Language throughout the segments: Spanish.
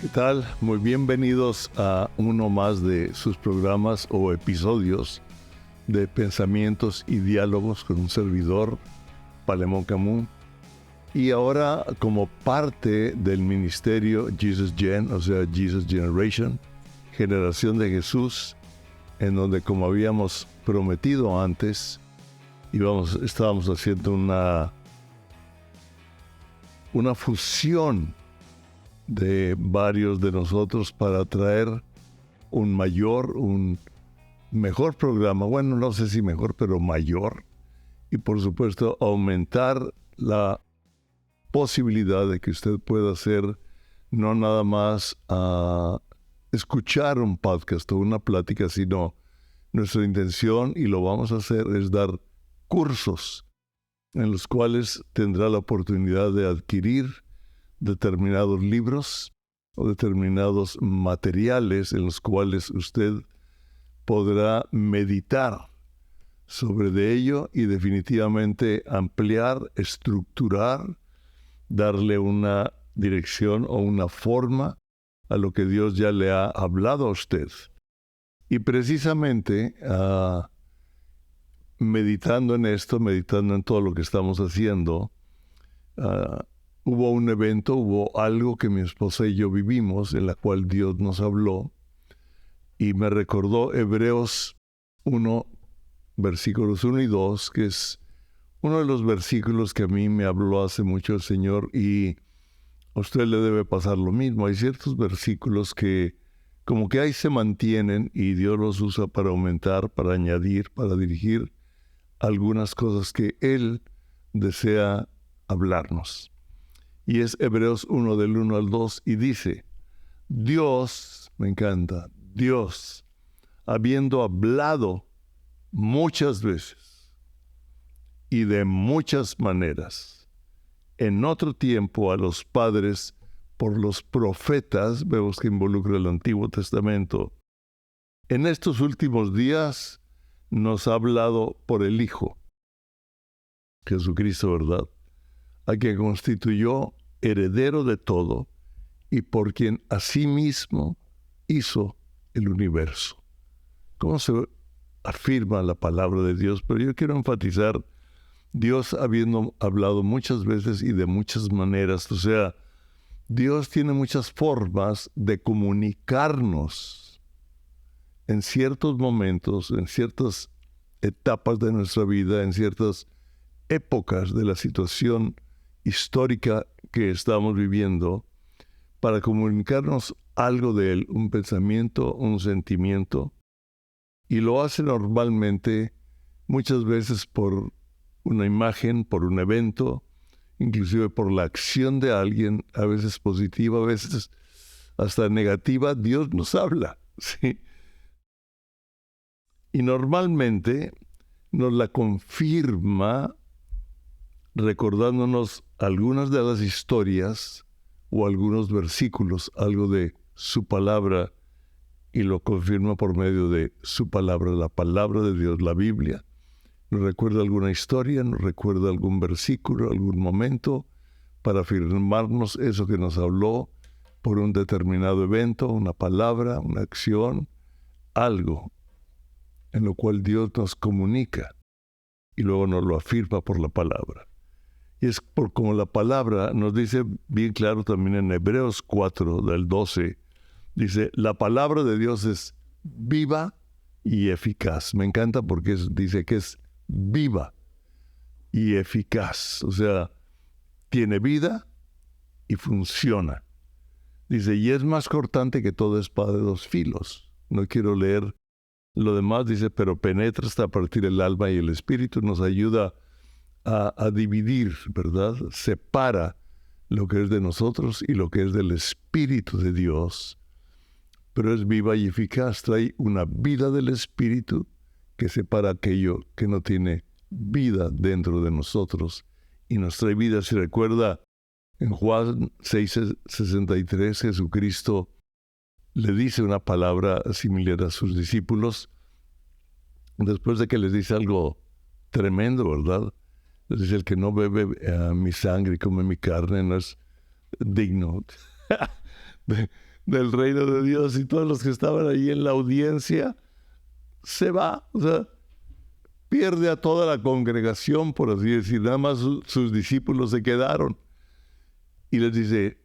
¿Qué tal? Muy bienvenidos a uno más de sus programas o episodios de Pensamientos y Diálogos con un servidor, Palemón Camus. Y ahora, como parte del ministerio Jesus Gen, o sea, Jesus Generation, Generación de Jesús, en donde, como habíamos prometido antes, estábamos haciendo una fusión de varios de nosotros para traer un mejor programa. Bueno, no sé si mejor, pero mayor. Y por supuesto, aumentar la posibilidad de que usted pueda hacer no nada más escuchar un podcast o una plática, sino nuestra intención, y lo vamos a hacer, es dar cursos en los cuales tendrá la oportunidad de adquirir determinados libros o determinados materiales en los cuales usted podrá meditar sobre de ello y definitivamente ampliar, estructurar, darle una dirección o una forma a lo que Dios ya le ha hablado a usted. Y precisamente meditando en esto, meditando en todo lo que estamos haciendo, hubo algo que mi esposa y yo vivimos, en la cual Dios nos habló, y me recordó Hebreos 1, versículos 1 y 2, que es uno de los versículos que a mí me habló hace mucho el Señor, y a usted le debe pasar lo mismo. Hay ciertos versículos que como que ahí se mantienen y Dios los usa para aumentar, para añadir, para dirigir algunas cosas que Él desea hablarnos. Y es Hebreos 1 del 1 al 2 y dice, Dios, me encanta, Dios, habiendo hablado muchas veces y de muchas maneras, en otro tiempo a los padres por los profetas, vemos que involucra el Antiguo Testamento, en estos últimos días nos ha hablado por el Hijo, Jesucristo, ¿verdad?, a quien constituyó heredero de todo y por quien asimismo hizo el universo. ¿Cómo se afirma la palabra de Dios? Pero yo quiero enfatizar, Dios habiendo hablado muchas veces y de muchas maneras, o sea, Dios tiene muchas formas de comunicarnos en ciertos momentos, en ciertas etapas de nuestra vida, en ciertas épocas de la situación histórica que estamos viviendo, para comunicarnos algo de Él, un pensamiento, un sentimiento, y lo hace normalmente muchas veces por una imagen, por un evento, inclusive por la acción de alguien, a veces positiva, a veces hasta negativa. Dios nos habla, ¿sí? Y normalmente nos la confirma recordándonos algunas de las historias o algunos versículos, algo de su palabra, y lo confirma por medio de su palabra, la palabra de Dios, la Biblia. Nos recuerda alguna historia, nos recuerda algún versículo, algún momento, para afirmarnos eso que nos habló por un determinado evento, una palabra, una acción, algo en lo cual Dios nos comunica y luego nos lo afirma por la palabra. Y es por como la palabra nos dice bien claro también en Hebreos 4, del 12, dice, la palabra de Dios es viva y eficaz. Me encanta porque dice que es viva y eficaz. O sea, tiene vida y funciona. Dice, y es más cortante que toda espada de dos filos. No quiero leer lo demás, dice, pero penetra hasta partir el alma y el espíritu, nos ayuda a dividir, ¿verdad? Separa lo que es de nosotros y lo que es del Espíritu de Dios. Pero es viva y eficaz, trae una vida del Espíritu que separa aquello que no tiene vida dentro de nosotros y nos trae vida. Si recuerda, en Juan 6:63, Jesucristo le dice una palabra similar a sus discípulos, después de que les dice algo tremendo, ¿verdad? Les dice, el que no bebe mi sangre y come mi carne no es digno del reino de Dios. Y todos los que estaban ahí en la audiencia, se va, o sea, pierde a toda la congregación, por así decir. Nada más sus discípulos se quedaron. Y les dice,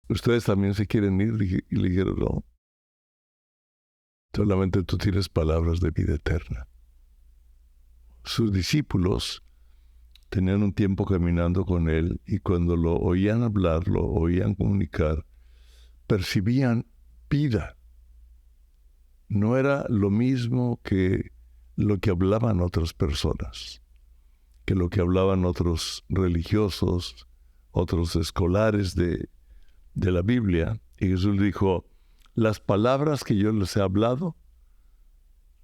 ¿ustedes también se quieren ir? Y le dijeron, no, solamente tú tienes palabras de vida eterna. Sus discípulos tenían un tiempo caminando con él y cuando lo oían hablar, lo oían comunicar, percibían vida. No era lo mismo que lo que hablaban otras personas, que lo que hablaban otros religiosos, otros escolares de la Biblia. Y Jesús dijo, las palabras que yo les he hablado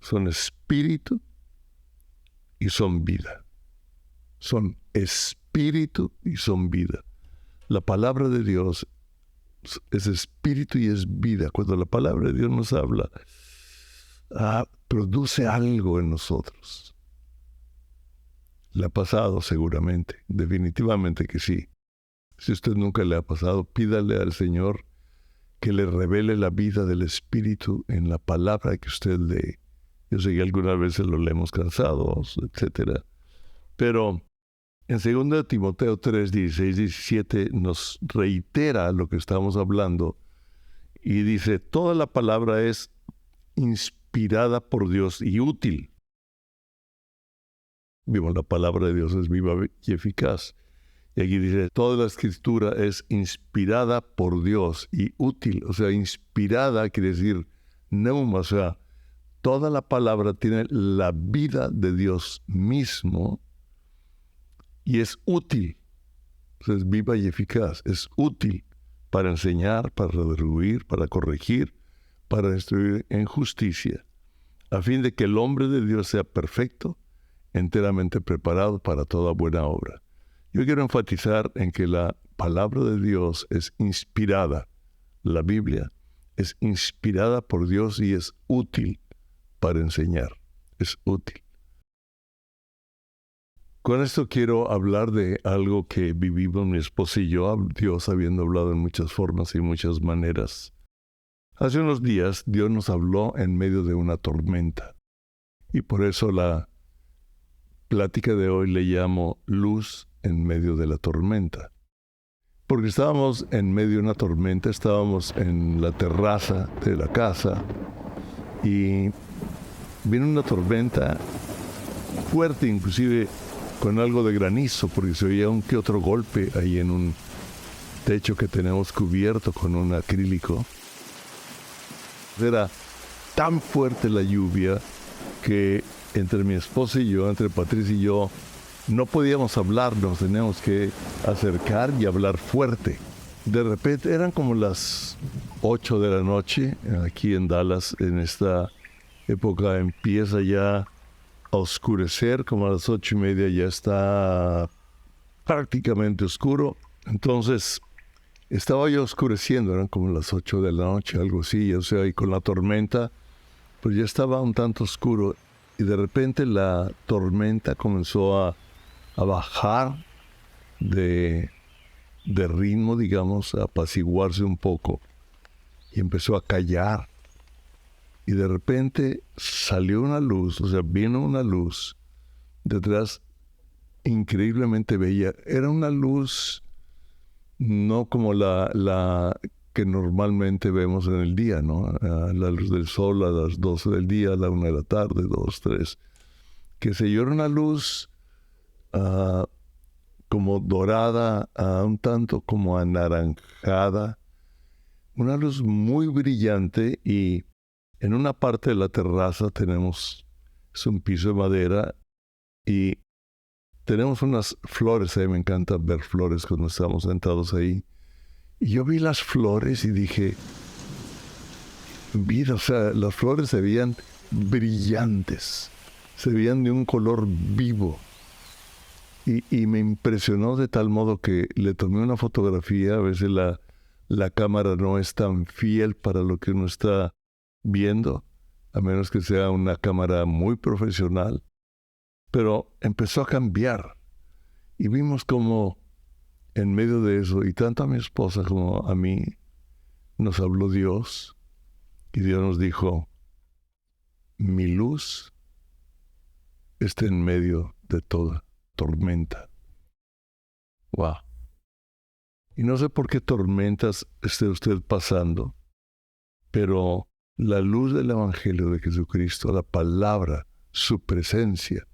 son espíritu y son vida. Son espíritu y son vida. La palabra de Dios es espíritu y es vida. Cuando la palabra de Dios nos habla, produce algo en nosotros. Le ha pasado seguramente, definitivamente que sí. Si usted nunca le ha pasado, pídale al Señor que le revele la vida del Espíritu en la palabra que usted lee. Yo sé que algunas veces lo leemos cansados, etc. Pero en 2 Timoteo 3, 16, 17 nos reitera lo que estamos hablando y dice, toda la palabra es inspirada por Dios y útil. Vimos, la palabra de Dios es viva y eficaz. Y aquí dice, toda la escritura es inspirada por Dios y útil. O sea, inspirada quiere decir neuma, o sea, toda la palabra tiene la vida de Dios mismo y es útil. O sea, es viva y eficaz. Es útil para enseñar, para redarguir, para corregir, para destruir en justicia, a fin de que el hombre de Dios sea perfecto, enteramente preparado para toda buena obra. Yo quiero enfatizar en que la palabra de Dios es inspirada. La Biblia es inspirada por Dios y es útil para enseñar. Es útil. Con esto quiero hablar de algo que vivimos mi esposa y yo, Dios habiendo hablado en muchas formas y muchas maneras. Hace unos días Dios nos habló en medio de una tormenta. Y por eso la plática de hoy le llamo Luz en medio de la tormenta. Porque estábamos en medio de una tormenta, estábamos en la terraza de la casa y vino una tormenta fuerte, inclusive con algo de granizo, porque se oía un que otro golpe ahí en un techo que tenemos cubierto con un acrílico. Era tan fuerte la lluvia que entre mi esposa y yo, entre Patricia y yo, no podíamos hablar, nos teníamos que acercar y hablar fuerte. De repente eran como las 8 de la noche, aquí en Dallas, en esta época empieza ya a oscurecer, como a las 8:30 ya está prácticamente oscuro. Entonces estaba ya oscureciendo, eran como las 8 de la noche, algo así, o sea, y con la tormenta, pues ya estaba un tanto oscuro. Y de repente la tormenta comenzó a bajar de ritmo, digamos, a apaciguarse un poco. Y empezó a callar. Y de repente salió una luz, o sea, vino una luz detrás increíblemente bella. Era una luz no como la que normalmente vemos en el día, ¿no? La luz del sol a las 12 del día, a la 1 de la tarde, 2, 3. Que se era una luz como dorada, un tanto como anaranjada. Una luz muy brillante y en una parte de la terraza es un piso de madera y tenemos unas flores, me encanta ver flores cuando estamos sentados ahí. Y yo vi las flores y dije, vida, o sea, las flores se veían brillantes, se veían de un color vivo. Y me impresionó de tal modo que le tomé una fotografía, a veces la la cámara no es tan fiel para lo que uno está viendo, a menos que sea una cámara muy profesional. Pero empezó a cambiar y vimos como en medio de eso, y tanto a mi esposa como a mí, nos habló Dios y Dios nos dijo: mi luz está en medio de toda tormenta. Wow. Y no sé por qué tormentas esté usted pasando, pero la luz del Evangelio de Jesucristo, la palabra, su presencia,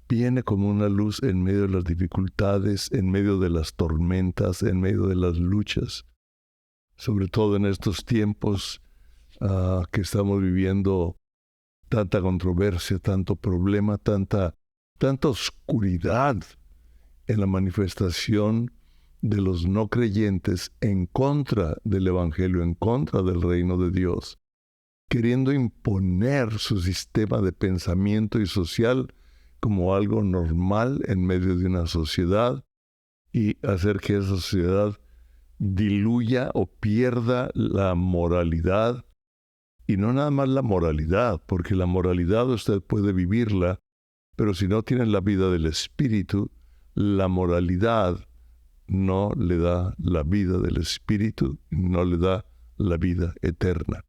viene como una luz en medio de las dificultades, en medio de las tormentas, en medio de las luchas, sobre todo en estos tiempos que estamos viviendo, tanta controversia, tanto problema, tanta oscuridad en la manifestación de los no creyentes en contra del Evangelio, en contra del reino de Dios, queriendo imponer su sistema de pensamiento y social como algo normal en medio de una sociedad y hacer que esa sociedad diluya o pierda la moralidad. Y no nada más la moralidad, porque la moralidad usted puede vivirla, pero si no tiene la vida del Espíritu, la moralidad no le da la vida del Espíritu, no le da la vida eterna.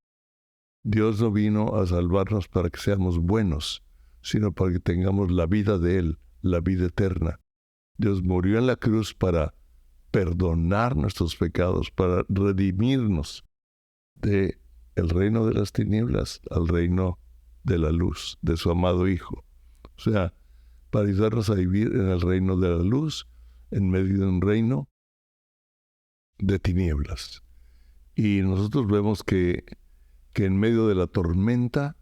Dios no vino a salvarnos para que seamos buenos, sino para que tengamos la vida de Él, la vida eterna. Dios murió en la cruz para perdonar nuestros pecados, para redimirnos de el reino de las tinieblas al reino de la luz, de su amado Hijo. O sea, para ayudarnos a vivir en el reino de la luz, en medio de un reino de tinieblas. Y nosotros vemos que en medio de la tormenta,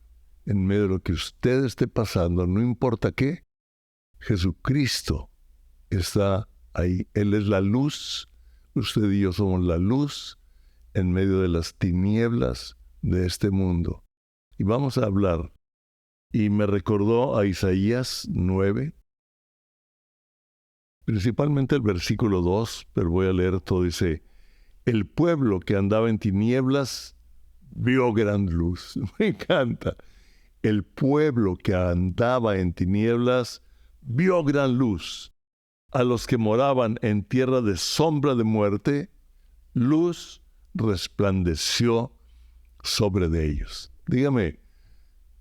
en medio de lo que usted esté pasando, no importa qué, Jesucristo está ahí. Él es la luz, usted y yo somos la luz en medio de las tinieblas de este mundo. Y vamos a hablar. Y me recordó a Isaías 9, principalmente el versículo 2, pero voy a leer todo. Dice: el pueblo que andaba en tinieblas vio gran luz. Me encanta. El pueblo que andaba en tinieblas vio gran luz. A los que moraban en tierra de sombra de muerte, luz resplandeció sobre de ellos. Dígame,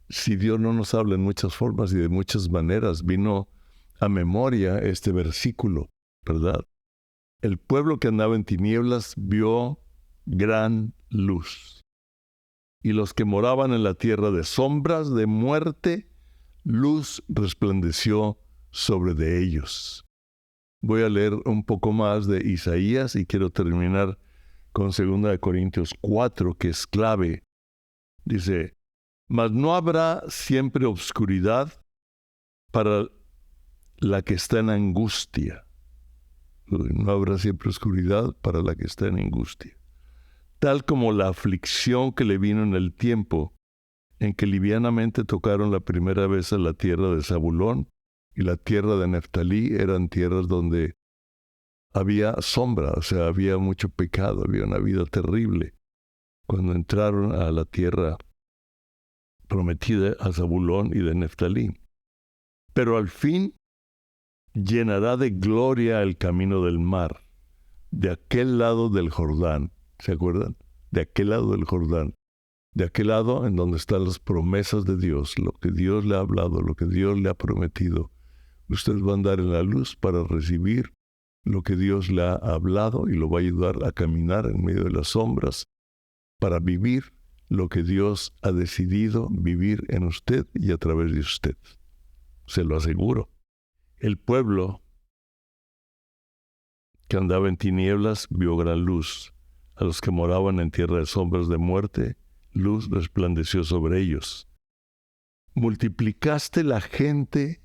si Dios no nos habla en muchas formas y de muchas maneras, vino a memoria este versículo, ¿verdad? El pueblo que andaba en tinieblas vio gran luz. Y los que moraban en la tierra de sombras de muerte, luz resplandeció sobre de ellos. Voy a leer un poco más de Isaías y quiero terminar con 2 Corintios 4, que es clave. Dice: mas no habrá siempre obscuridad para la que está en angustia. No habrá siempre oscuridad para la que está en angustia. Tal como la aflicción que le vino en el tiempo en que livianamente tocaron la primera vez a la tierra de Zabulón y la tierra de Neftalí, eran tierras donde había sombra, o sea, había mucho pecado, había una vida terrible. Cuando entraron a la tierra prometida a Zabulón y de Neftalí. Pero al fin llenará de gloria el camino del mar, de aquel lado del Jordán. ¿Se acuerdan? De aquel lado del Jordán. De aquel lado en donde están las promesas de Dios, lo que Dios le ha hablado, lo que Dios le ha prometido. Usted va a andar en la luz para recibir lo que Dios le ha hablado y lo va a ayudar a caminar en medio de las sombras para vivir lo que Dios ha decidido vivir en usted y a través de usted. Se lo aseguro. El pueblo que andaba en tinieblas vio gran luz. A los que moraban en tierra de sombras de muerte, luz resplandeció sobre ellos. Multiplicaste la gente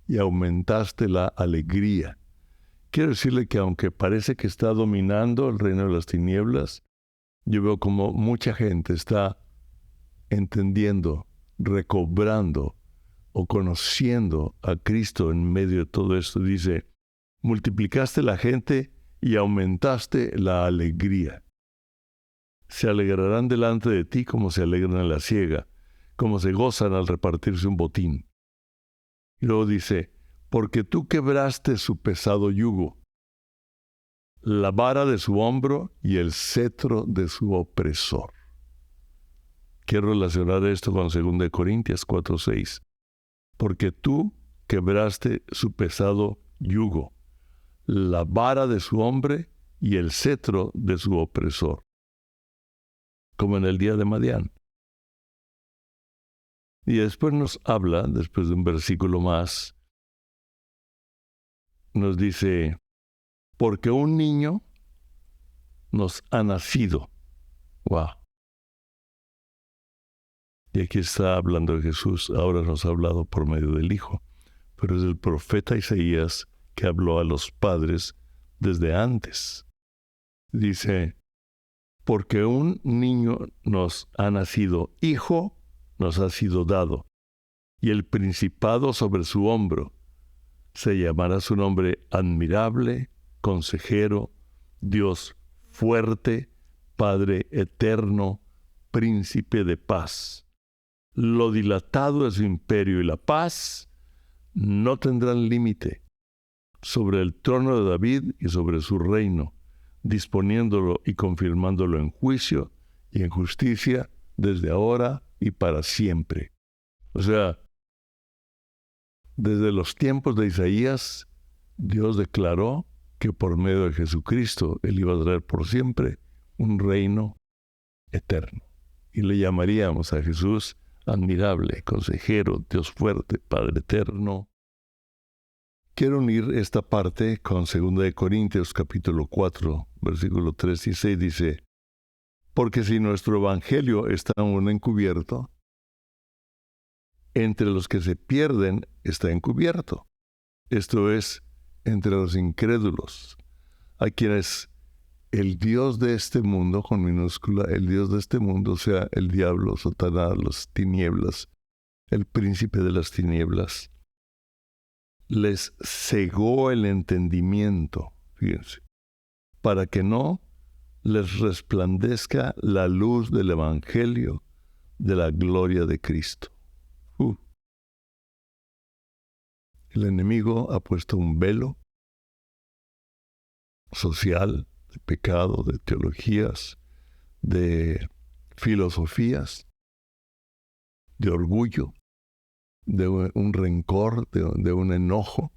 y aumentaste la alegría. Quiero decirle que aunque parece que está dominando el reino de las tinieblas, yo veo como mucha gente está entendiendo, recobrando o conociendo a Cristo en medio de todo esto. Dice: multiplicaste la gente y aumentaste la alegría. Se alegrarán delante de ti como se alegran en la siega, como se gozan al repartirse un botín. Y luego dice, porque tú quebraste su pesado yugo, la vara de su hombro y el cetro de su opresor. Quiero relacionar esto con 2 Corintios 4:6. Porque tú quebraste su pesado yugo, la vara de su hombre y el cetro de su opresor, como en el día de Madián. Y después nos habla, después de un versículo más, nos dice, porque un niño nos ha nacido. ¡Wow! Y aquí está hablando de Jesús, ahora nos ha hablado por medio del Hijo. Pero es el profeta Isaías que habló a los padres desde antes. Dice, porque un niño nos ha nacido, hijo nos ha sido dado, y el principado sobre su hombro. Se llamará su nombre admirable, consejero, Dios fuerte, Padre eterno, príncipe de paz. Lo dilatado de su imperio y la paz no tendrán límite sobre el trono de David y sobre su reino, disponiéndolo y confirmándolo en juicio y en justicia desde ahora y para siempre. O sea, desde los tiempos de Isaías, Dios declaró que por medio de Jesucristo Él iba a traer por siempre un reino eterno. Y le llamaríamos a Jesús admirable, consejero, Dios fuerte, Padre eterno. Quiero unir esta parte con 2 Corintios capítulo 4, versículo 3 y 6, dice, porque si nuestro evangelio está aún encubierto, entre los que se pierden está encubierto. Esto es, entre los incrédulos, a quienes el Dios de este mundo, con minúscula, el Dios de este mundo, o sea, el diablo, Satanás, las tinieblas, el príncipe de las tinieblas, les cegó el entendimiento, fíjense, para que no les resplandezca la luz del Evangelio de la gloria de Cristo. El enemigo ha puesto un velo social, de pecado, de teologías, de filosofías, de orgullo, de un rencor, de un enojo,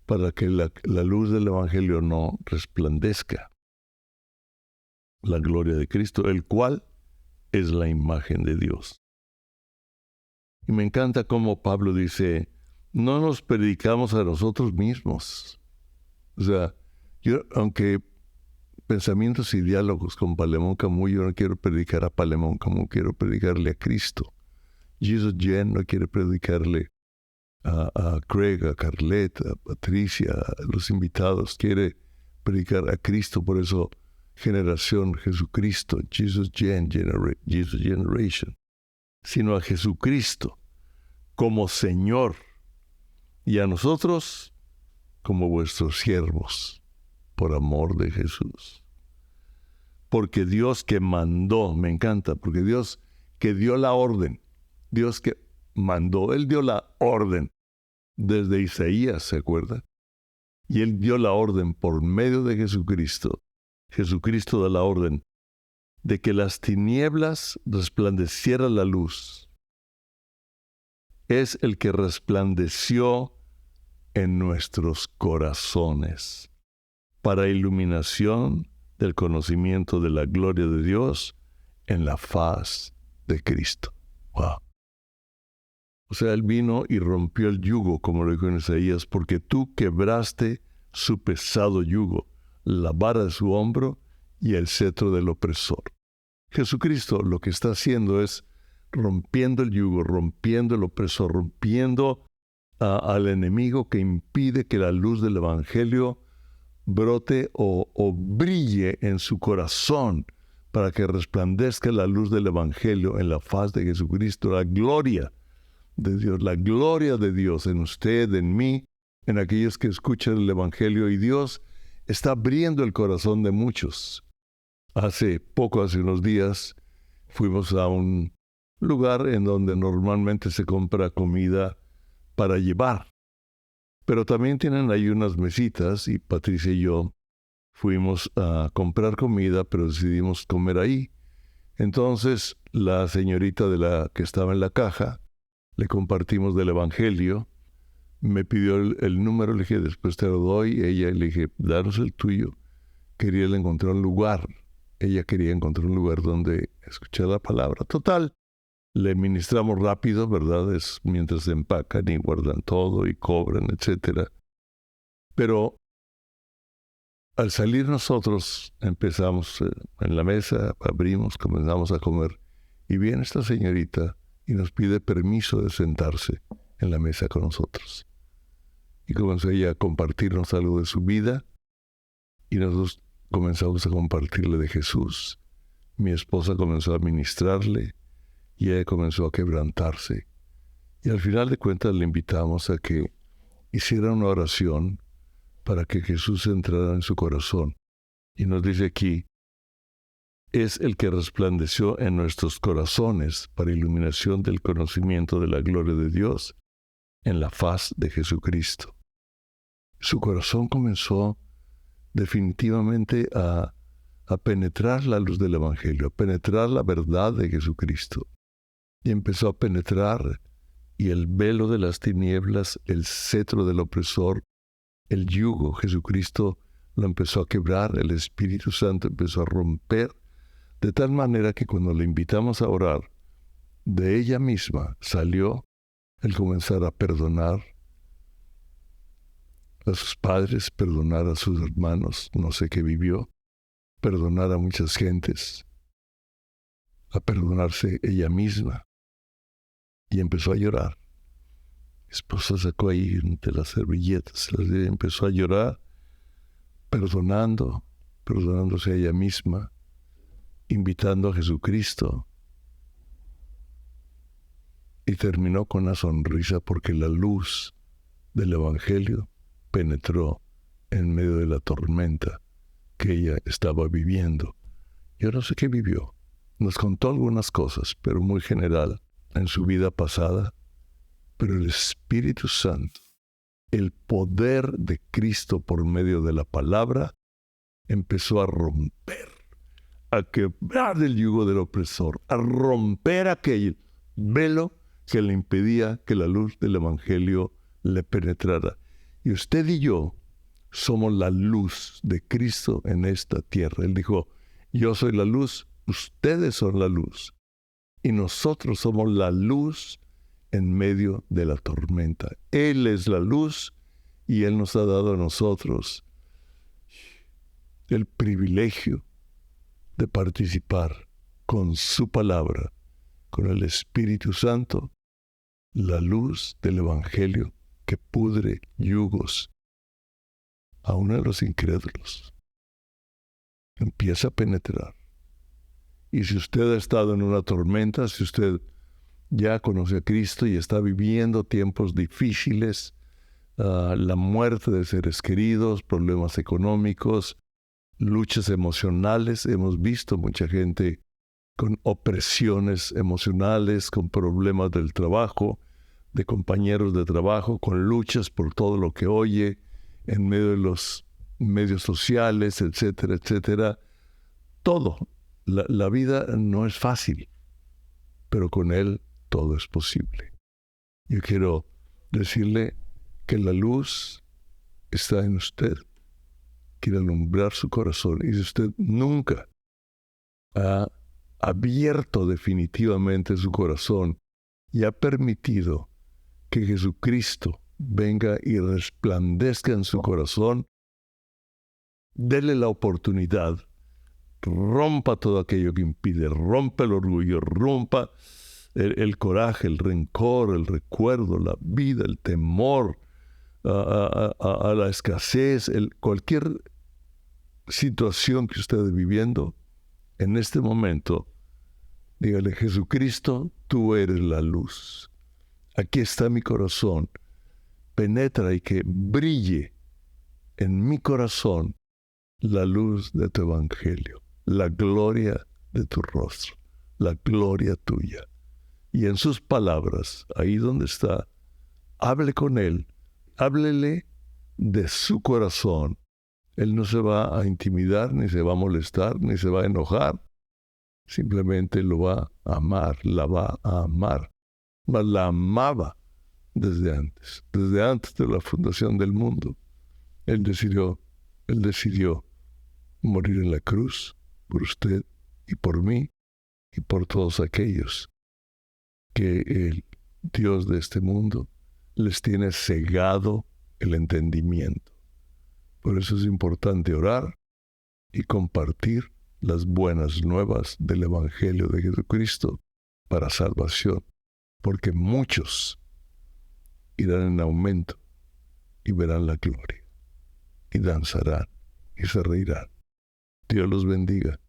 para que la luz del Evangelio no resplandezca la gloria de Cristo, el cual es la imagen de Dios. Y me encanta cómo Pablo dice, no nos predicamos a nosotros mismos. O sea, yo, aunque pensamientos y diálogos con Palemón Camus, yo no quiero predicar a Palemón Camus, quiero predicarle a Cristo. Jesus Jen no quiere predicarle a Craig, a Carlet, a Patricia, a los invitados, quiere predicar a Cristo. Por eso, generación Jesucristo, Jesus Generation, sino a Jesucristo como Señor y a nosotros como vuestros siervos por amor de Jesús. Porque Dios que mandó, me encanta, porque Dios que dio la orden, Dios que mandó, Él dio la orden desde Isaías, ¿se acuerda? Y Él dio la orden por medio de Jesucristo. Jesucristo da la orden de que las tinieblas resplandeciera la luz. Es el que resplandeció en nuestros corazones para iluminación del conocimiento de la gloria de Dios en la faz de Cristo. ¡Wow! O sea, Él vino y rompió el yugo, como lo dijo en Isaías, porque tú quebraste su pesado yugo, la vara de su hombro y el cetro del opresor. Jesucristo lo que está haciendo es rompiendo el yugo, rompiendo el opresor, rompiendo al enemigo que impide que la luz del Evangelio brote o brille en su corazón para que resplandezca la luz del Evangelio en la faz de Jesucristo, la gloria de Dios en usted, en mí, en aquellos que escuchan el Evangelio, y Dios está abriendo el corazón de muchos hace unos días, fuimos a un lugar en donde normalmente se compra comida para llevar. Pero también tienen ahí unas mesitas y Patricia y yo fuimos a comprar comida, pero decidimos comer ahí. Entonces, la señorita de la que estaba en la caja, le compartimos del Evangelio, me pidió el número, le dije, después te lo doy. Ella le dije, danos el tuyo. Quería encontrar un lugar. Ella quería encontrar un lugar donde escuchar la palabra. Total, le ministramos rápido, ¿verdad? Es mientras se empacan y guardan todo y cobran, etcétera. Pero al salir nosotros, empezamos en la mesa, abrimos, comenzamos a comer. Y viene esta señorita y nos pide permiso de sentarse en la mesa con nosotros. Y comenzó ella a compartirnos algo de su vida y nosotros comenzamos a compartirle de Jesús. Mi esposa comenzó a ministrarle y ella comenzó a quebrantarse. Y al final de cuentas le invitamos a que hiciera una oración para que Jesús entrara en su corazón. Y nos dice aquí, es el que resplandeció en nuestros corazones para iluminación del conocimiento de la gloria de Dios en la faz de Jesucristo. Su corazón comenzó definitivamente a penetrar la luz del Evangelio, a penetrar la verdad de Jesucristo. Y empezó a penetrar, y el velo de las tinieblas, el cetro del opresor, el yugo, Jesucristo lo empezó a quebrar, el Espíritu Santo empezó a romper, de tal manera que cuando le invitamos a orar, de ella misma salió el comenzar a perdonar a sus padres, perdonar a sus hermanos, no sé qué vivió, perdonar a muchas gentes, a perdonarse ella misma. Y empezó a llorar. Mi esposa sacó ahí de las servilletas, empezó a llorar, perdonándose a ella misma, invitando a Jesucristo. Y terminó con una sonrisa porque la luz del Evangelio penetró en medio de la tormenta que ella estaba viviendo. Yo no sé qué vivió. Nos contó algunas cosas, pero muy general, en su vida pasada. Pero el Espíritu Santo, el poder de Cristo por medio de la palabra, empezó a romper, a quebrar el yugo del opresor, a romper aquel velo que le impedía que la luz del Evangelio le penetrara. Y usted y yo somos la luz de Cristo en esta tierra. Él dijo, yo soy la luz, ustedes son la luz. Y nosotros somos la luz en medio de la tormenta. Él es la luz y Él nos ha dado a nosotros el privilegio de participar con su palabra, con el Espíritu Santo, la luz del Evangelio que pudre yugos. Aún a los incrédulos empieza a penetrar. Y si usted ha estado en una tormenta, si usted ya conoce a Cristo y está viviendo tiempos difíciles, la muerte de seres queridos, problemas económicos, luchas emocionales, hemos visto mucha gente con opresiones emocionales, con problemas del trabajo, de compañeros de trabajo, con luchas por todo lo que oye en medio de los medios sociales, etcétera, etcétera. Todo. La vida no es fácil, pero con Él todo es posible. Yo quiero decirle que la luz está en usted. Quiere alumbrar su corazón. Y si usted nunca ha abierto definitivamente su corazón y ha permitido que Jesucristo venga y resplandezca en su corazón, dele la oportunidad. Rompa todo aquello que impide, rompa el orgullo, rompa el coraje, el rencor, el recuerdo, la vida, el temor a la escasez, cualquier situación que usted esté viviendo. En este momento, dígale, Jesucristo, tú eres la luz. Aquí está mi corazón. Penetra y que brille en mi corazón la luz de tu Evangelio. la gloria de tu rostro, la gloria tuya. Y en sus palabras, ahí donde está, hable con Él, háblele de su corazón. Él no se va a intimidar, ni se va a molestar, ni se va a enojar. Simplemente lo va a amar, la va a amar. Mas la amaba desde antes de la fundación del mundo. Él decidió morir en la cruz por usted y por mí y por todos aquellos que el Dios de este mundo les tiene cegado el entendimiento. Por eso es importante orar y compartir las buenas nuevas del Evangelio de Jesucristo para salvación, porque muchos irán en aumento y verán la gloria, y danzarán y se reirán. Dios los bendiga.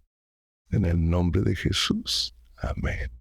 En el nombre de Jesús. Amén.